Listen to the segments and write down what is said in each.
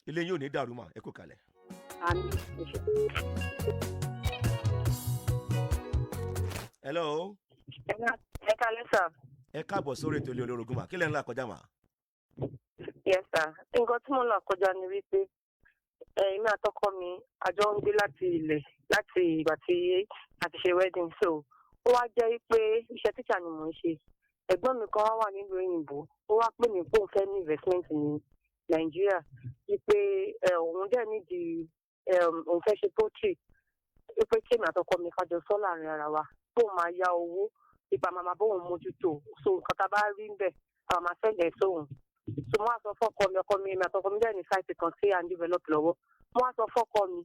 ilé yín ò ní dàrú mà ẹ kú kalẹ̀. Hello. Ẹ kálẹ́ sà. Ẹ káàbọ̀ sórí ètò ilé olórogún mà kí lẹ́ ń là kọjá mà. Yes sir. Nǹkan tí mo là kọjá ni wípé èmi àtọkọ mi àjọ ń gbé láti ilẹ̀ láti ìgbà tí a ti ṣe wedding, so ó wá jẹ́ pé iṣẹ́ tíṣà ni mò ń ṣe. Ẹ̀gbọ́n mi kan wà nílùú òyìnbó, ó wá pè mí pé òun fẹ́ ní investment ní Nàìjíríà, wípé òun dẹ̀ nídìí òun fẹ́ ṣe poultry, wípé kí èmi àtọkọ mi kájọ sọ láàrin ara wa bóun máa yá owó ipa màmá bóun mójútó, so nǹkan tá a bá rí ń bẹ̀ àwọn máa fẹ́ sóhun. So mo wá sọ fọ́kọ mi, ọkọ mi, èmi àtọkọ mi dẹ̀ ní site kan tí à ń develop lọ́wọ́. Mo wá sọ fọ́kọ mi,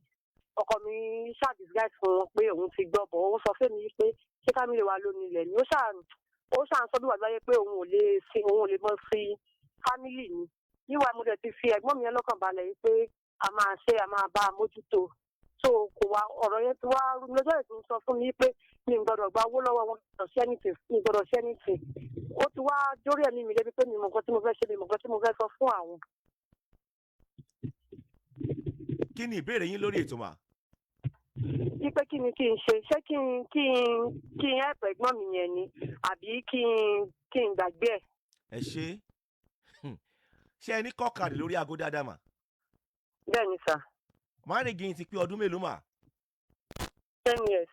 ọkọ mi ṣáà disguise fún wọn pé òun ti gbọ́ bọ̀, ó sọ fún mi pé ṣé kámílì wa lónìí ilẹ̀ ni ó ṣáà ń sọ bí wàá gbáyé pé òun ò lè mọ sí fámìlì ni. Níwà mo dẹ̀ ti fi ẹ̀gbọ́n mi yẹn lọ́kàn balẹ̀ yìí pé a máa bá a mójútó. So kò wá ọ̀rọ̀ yẹn ti wá rú mi lọ́jọ́ ìsìn sọ fún mi pé mi ò gbọ́dọ̀ gba owó lọ́wọ́ wọn, mi gbọ́dọ̀ ṣe anything. Ó ti wá dórí ẹ̀mí mi débi pé mi mọ̀ nǹkan tí mo fẹ́ ṣe, mi mọ̀ nǹkan tí mo fẹ́ sọ fún àwọn. Kí ni ìbéèrè yín lórí ètò mà? Wípé kí ni kí n ṣe, ṣé kí n help ẹ̀gbọ́n mi yẹn ni àbí kí n gbàgbé ẹ̀. Ẹ ṣe ṣé ẹ ní kọ́kàdì lórí aago dáadáa mà? Bẹ́ẹ̀ ni sà. Márìngì yín ti pé ọdún mélòó mà? 10 years.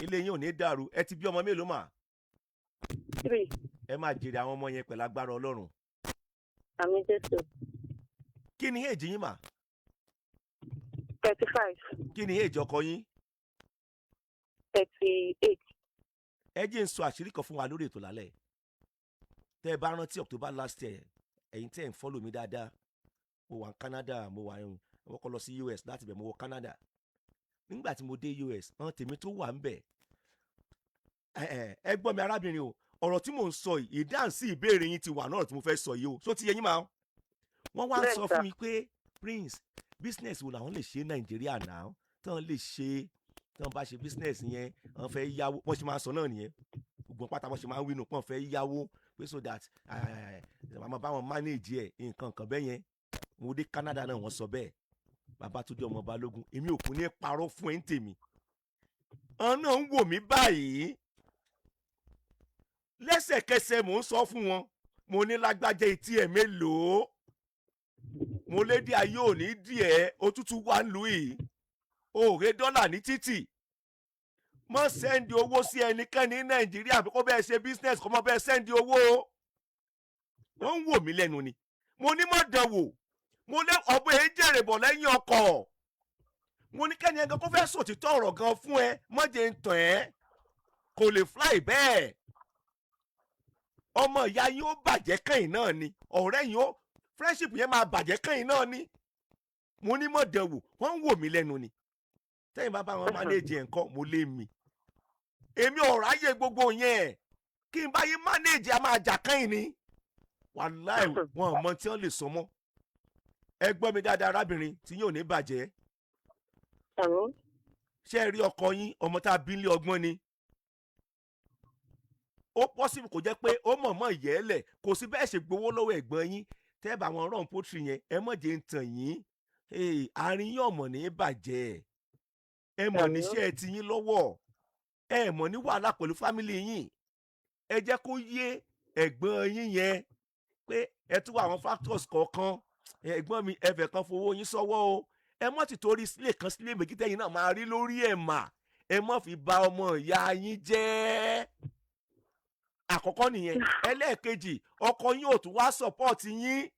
Ilé yín ò ní dàrú. Ẹ ti bí ọmọ mélòó mà? 3. Ẹ máa jèrè àwọn ọmọ yẹn pẹ̀lú agbára Ọlọ́run. Àmín Jésù. Kí ni èjì yín mà? 35. Kí ni èjì ọkọ yín? 38. Ẹ jẹ́ n sọ àṣírí kan fún wa lórí ètò lálẹ́. Tẹ́ ẹ bá rántí October last year, ẹ̀yin tẹ́ ẹ̀ ń follow mi dáadáa. Mo wà ní Canada, mo kọ́ lọ sí US, láti bẹ̀ mo wọ Canada. Nígbà tí mo dé US, àwọn tèmi tó wà ń bẹ̀. Ẹ gbọ́ mi arábìnrin o, ọ̀rọ̀ tí mò ń sọ yìí, ìdáhùn sí ìbéèrè yín ti wà náà tí mo fẹ́ sọ yìí o. So ti yẹ yín máa. Wọ́n wá sọ fún mi pé Prince, business wo làwọn lè ṣe Nàìjíríà náà, tí wọ́n lè ṣe, tí wọ́n bá ṣe business yẹn, wọ́n fẹ́ yáwó, wọ́n ṣe máa sọ náà nìyẹn. Gbogbo pátá wọ́n ṣe máa ń wí nù pé wọ́n fẹ́ yáwó, pé so that màmá bá wọn manage ẹ̀ nǹkan kan bẹ́ẹ̀ yẹn. Mo dé Canada náà wọ́n sọ bẹ́ẹ̀. Bàbá tó dé ọmọ Balógun, èmi ò kún ní parọ́ fún ẹ̀ ń tèmi. Ọ̀n náà ń wò mí báyìí. Lẹ́sẹ̀kẹsẹ̀ mò ń sọ fún wọn, mo ní lágbájá etí ẹ̀ mélòó. Mo lédè ayé òní díẹ̀, òtútù wà ń lù yìí. Òòrè dọ́là ní títì. Mọ́ sẹ́ndì owó sí ẹnikẹ́ni ní Nàìjíríà bí kò bẹ́ẹ̀ ṣe business kò mọ́ bẹ́ẹ̀ sẹ́ndì owó. Wọ́n ń wò mí lẹ́nu ni. Mo ní mọ̀ dánwò. Mo lé ọ̀bẹ jèrè bọ̀ lẹ́yìn ọkọ̀. Mo ní kẹ́ni ẹgbẹ́ kó fẹ́ sòtítọ́ ọ̀rọ̀ gan fún ẹ, mọ́jẹ̀ ń tàn ẹ́. Kò lè fly bẹ́ẹ̀. Ọmọ ìyá yín ó bàjẹ́ kẹ́yìn náà ni. Ọ̀rẹ́ yín ó friendship yẹn máa bàjẹ́ kẹ́yìn náà ni. Mo ní mọ̀ dánwò, wọ́n ń wò mí lẹ́nu ni. Tẹ́yìn bá bá wọn manage ẹ̀ ńkọ́, mo lé mi. Èmi ò ráyè gbogbo yẹn. Kí n bá yín manage a máa jà kẹ́yìn ni. Wàláì wọn ò mọ tí wọ́n lè sọ mọ́. Ẹ gbọ́ mi dáadáa arábìnrin tí yóò ní bàjẹ́. Ṣé ẹ rí ọkọ yín ọmọ tá a bí nílé ọgbọ́n ni? Ó possible kò jẹ́ pé ó mọ̀ọ́mọ̀ yẹ́lẹ̀, kò sí bẹ́ẹ̀ ṣe gbowó lọ́wọ́ ẹ̀gbọ́n yín tẹ́ bá wọn rán poultry yẹn ẹ mọ̀ jẹ́ ń tàn yín. Àárín yín ọ̀mọ̀ ní bàjẹ́. Ẹ mọ̀ níṣẹ́ ti yín lọ́wọ́. Ẹ mọ̀ ní wàhálà pẹ̀lú fámìlì yín. Ẹ jẹ́ kó yé ẹ̀gbọ́n yín yẹn pé ẹ tún wà àwọn factors kọ̀ọ̀kan. Ẹ̀gbọ́n mi ẹ̀fẹ̀ kan fowó yín sọ́wọ́ o. Ẹ mọ̀ ti torí sílé kan sílé méjì tẹ́yìn náà máa rí lórí ẹ̀ mà. Ẹ mọ̀ fi bà ọmọ ìyá yín jẹ́. Àkọ́kọ́ nìyẹn. Ẹlẹ́ẹ̀kejì, ọkọ yín ò tún wá support yín.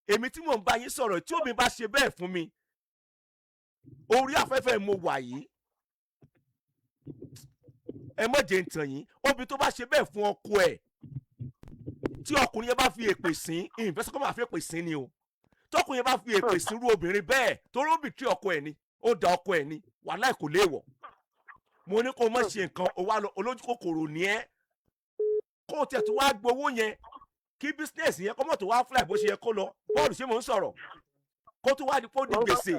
Èmi tí mò ń bá yín sọ̀rọ̀ tí òbí bá ṣe bẹ́ẹ̀ fún mi. Orí afẹ́fẹ́ mo wà yìí. Ẹ mọ̀ jẹ́ ń tàn yín. Obì tó bá ṣe bẹ́ẹ̀ fún ọkọ ẹ̀. Tí ọkùnrin yẹn bá fi èpè sín, ìfẹsẹ̀ kọ́ máa fi èpè sín ni o. Tọkùnrin yẹn bá fi èpè sín irú obìnrin bẹ́ẹ̀, torí ó bìtì ọkọ ẹ̀ ni, ó da ọkọ ẹ̀ ni, wàláhì kò léèwọ̀. Mo ní kó má ṣe nǹkan, ó wá lọ olójú kòkòrò ní ẹ́. Kó o tiẹ̀ tó wá gbowó yẹn, kí business yẹn kọ́ mọ̀ tó wá fly bó ṣe yẹ kó lọ. Bọ́ọ̀lù ṣé mò ń sọ̀rọ̀? Kó tó wá di pé ó di gbèsè.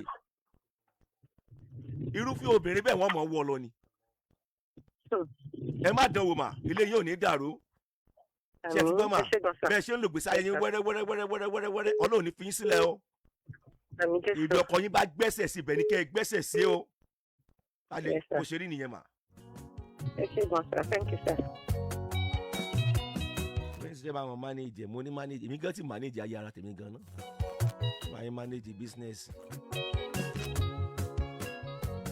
Irúfẹ́ obìnrin bẹ́ẹ̀ wọ́n mọ̀ wọ́ lọ ni. Ẹ má dánwò mà, ilé yóò ní dàrú. Ṣé ti gbọ́ mà? Bẹ́ẹ̀ ṣe ń lò gbèsè ayé yín wẹ́rẹ́ Ọlọ́run ní fi yín sílẹ̀ o. àmì Jésù. ibi ọkọ yín bá gbẹ́sẹ̀ sí ibẹ̀ ni kẹ́ ẹ gbẹ́sẹ̀ sí o. alẹ́ Yes, sir. bó ṣe rí nìyẹn mà. ẹ ṣé gan sir, thank you sir. bẹ́ẹ̀ ṣe bá wọn manage mo ní manage èmi gan ti manage ayé ara tèmi gan náà máa ń manage business.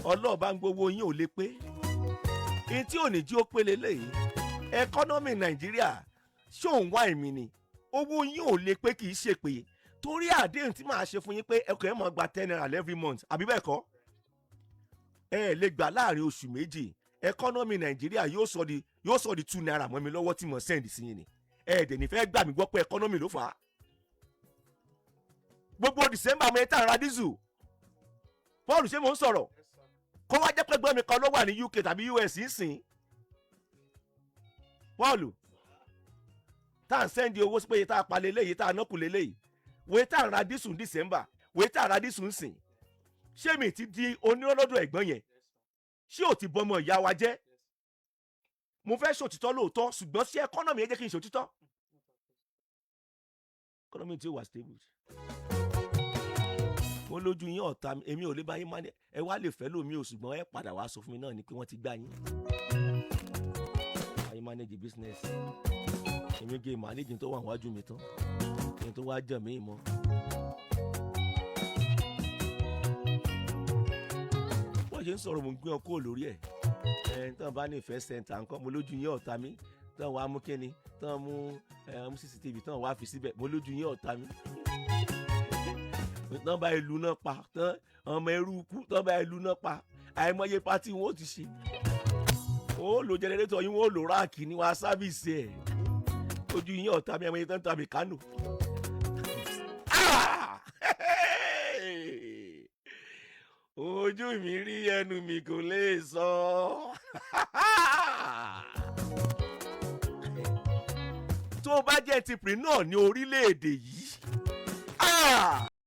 ọlọ́ọ̀bá ń gbowó yín ò lè pé èyí tí ò ní jí ó pé lélẹ́yìí ẹkọ́nọ́mì nàìjíríà ṣóun wá èmi ni owó yín ò lè pé kì í ṣe pé torí àdéhùn tí màá ṣe fún yín pé ẹkọ ẹ máa gba 10 naira every month àbí bẹ́ẹ̀ kọ́ ẹ lè gbà láàrin oṣù méjì ẹkọ́nọ́mì nàìjíríà yóò sọ di 2 naira mọ́ mi lọ́wọ́ tí mo send sí yín ni ẹ dẹ̀ ní fẹ́ gbà mí gbọ́ pé ẹkọ́nọ́mì ló fà á gbogbo December mo ẹ tà ra diesel Paul ṣé mo ń sọ̀rọ̀ kó wá jẹ́ pé gbọ́n mi kan ló wà ní UK tàbí US ń sìn Paul tá à ń sẹ́ndì owó sí pé yìí tá a pa lélẹ́yìí tá a nọ́kù lélẹ́yìí wòye tá a ra dísùn December wòye tá a ra dísùn sìn ṣé mi ti di onírọ́lọ́dọ̀ ẹ̀gbọ́n yẹn ṣé ò ti bọmọ ìyá wa jẹ́ mo fẹ́ ṣòtítọ́ lóòótọ́ ṣùgbọ́n sí ẹkọ́nọ́mì yẹn jẹ́ kí n ṣòtítọ́ ẹkọ́nọ́mì tí ó wà stable mo lójú yín ọ̀tá èmi ò lè bá yín má ẹ wá lè fẹ́ lómi ò ṣùgbọ́n ẹ padà wá sọ fún mi náà ni pé wọ́n ti gbá yín ayé manage business èmi gé manage tó wà níwájú mi tán kí n tó wá jẹ̀ mí mọ́. wọ́n ṣe ń sọ̀rọ̀ mò ń gbé ọkọ̀ lórí ẹ̀ tán bá ní ìfẹ́ center nǹkan mo lójú yín ọ̀tá mi tán wàá mú kíni tán mú CCTV tán wàá fi síbẹ̀ mo lójú yín ọ̀tá mi tán bá ìlú náà pa tán ọmọ ẹrú kú tán bá ìlú náà pa àìmọye pátí wọn ò ti ṣe ó lo jẹnẹrétọ̀ yín wọn ò lo ráàkì ní wàá sáfìsì ẹ̀ ojú yín ọ̀tá mi ẹ̀mọye tán tàbí kánò. ojú mi rí ẹnu mi kò lè sọ. tó bá jẹ́ tipri náà ní orílẹ̀-èdè yìí.